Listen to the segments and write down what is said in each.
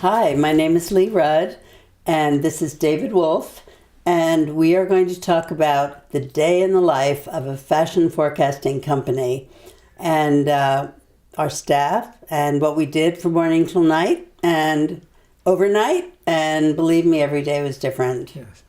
Hi, my name is Lee Rudd, and this is David Wolf, and we are going to talk about the day in the life of a fashion forecasting company and our staff and what we did from morning till night and overnight, and believe me, every day was different. Yes.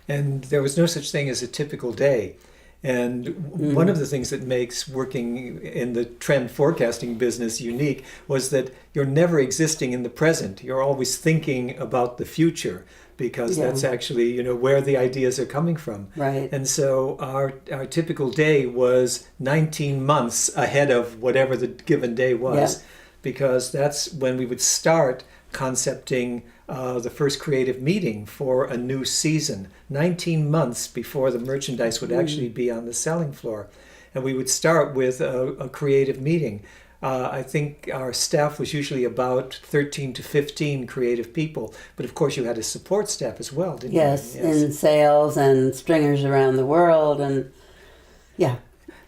And there was no such thing as a typical day. And one of the things that makes working in the trend forecasting business unique was that you're never existing in the present. You're always thinking about the future because that's actually, where the ideas are coming from. Right. And so our typical day was 19 months ahead of whatever the given day was, because that's when we would start concepting the first creative meeting for a new season, 19 months before the merchandise would actually be on the selling floor. And we would start with a creative meeting. I think our staff was usually about 13 to 15 creative people, but of course you had a support staff as well, didn't you? Yes, in sales and stringers around the world and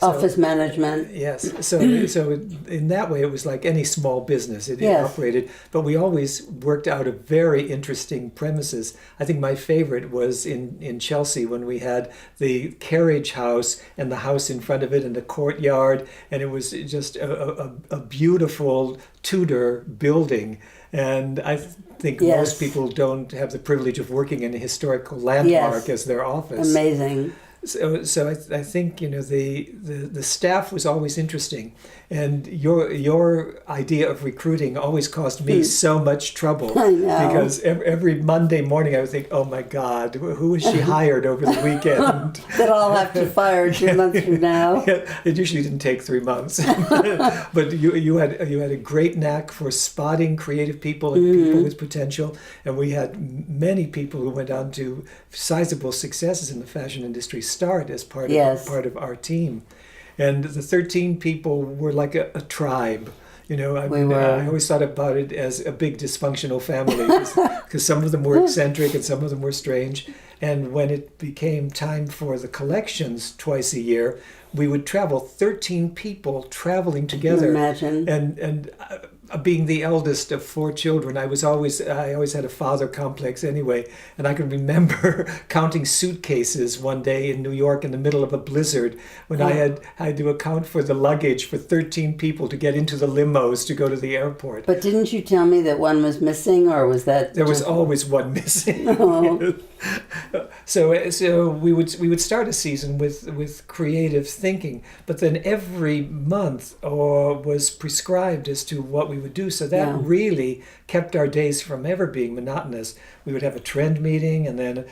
office management. Yes. So in that way, it was like any small business. It operated, but we always worked out of very interesting premises. I think my favorite was in Chelsea when we had the carriage house and the house in front of it and the courtyard, and it was just a beautiful Tudor building. And I think most people don't have the privilege of working in a historical landmark as their office. Amazing. So I think the staff was always interesting, and your idea of recruiting always caused me so much trouble. I know. Because every Monday morning I would think, oh my God, who has she hired over the weekend? That I'll have to fire 2 months from now. It usually didn't take 3 months, but you had a great knack for spotting creative people and people with potential, and we had many people who went on to sizable successes in the fashion industry start as part of our team. And the 13 people were like a tribe. I always thought about it as a big dysfunctional family because some of them were eccentric and some of them were strange. And when it became time for the collections twice a year, we would travel, 13 people traveling together. Imagine. And being the eldest of 4 children, I always had a father complex anyway, and I can remember counting suitcases one day in New York in the middle of a blizzard when I had to account for the luggage for 13 people to get into the limos to go to the airport. But didn't you tell me that one was missing, or was that there was always one missing? Oh. So we would start a season with creative thinking, but then every month was prescribed as to what we would do. So that really kept our days from ever being monotonous. We would have a trend meeting, and then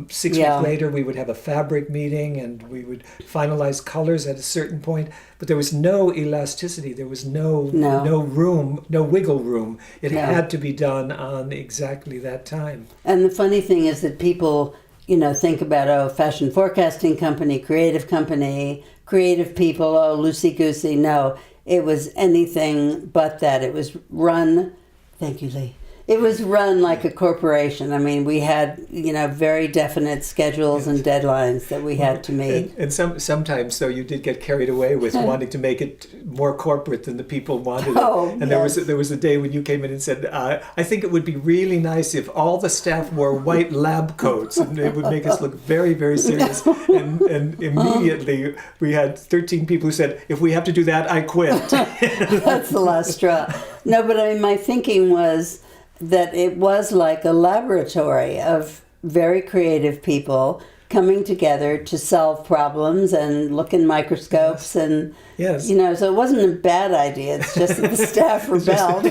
6 weeks later we would have a fabric meeting, and we would finalize colors at a certain point. But there was no elasticity. There was no room, no wiggle room. It had to be done on exactly that time. And the funny thing is that people, think about, fashion forecasting company, creative people, loosey-goosey. No, it was anything but that. It was run, thank you, Lee. It was run like a corporation. I mean, we had, very definite schedules and deadlines that we had to meet. And sometimes, though, you did get carried away with wanting to make it more corporate than the people wanted it. And there was a day when you came in and said, I think it would be really nice if all the staff wore white lab coats, and it would make us look very, very serious. And immediately we had 13 people who said, if we have to do that, I quit. That's the last straw. No, but I mean, my thinking was that it was like a laboratory of very creative people coming together to solve problems and look in microscopes and so it wasn't a bad idea. It's just that the staff rebelled.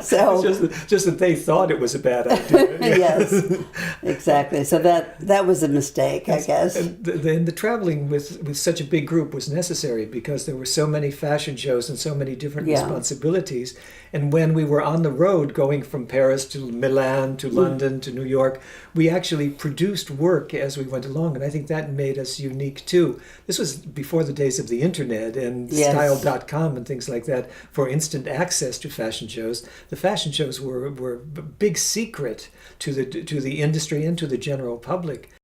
So it's just that they thought it was a bad idea. Yes, exactly. So that was a mistake, I guess. And the traveling with such a big group was necessary because there were so many fashion shows and so many different responsibilities. And when we were on the road going from Paris to Milan to London to New York, we actually produced work as we went along. And I think that made us unique too. This was before the days of the internet and style.com and things like that for instant access to fashion shows. The fashion shows were a big secret to the industry and to the general public.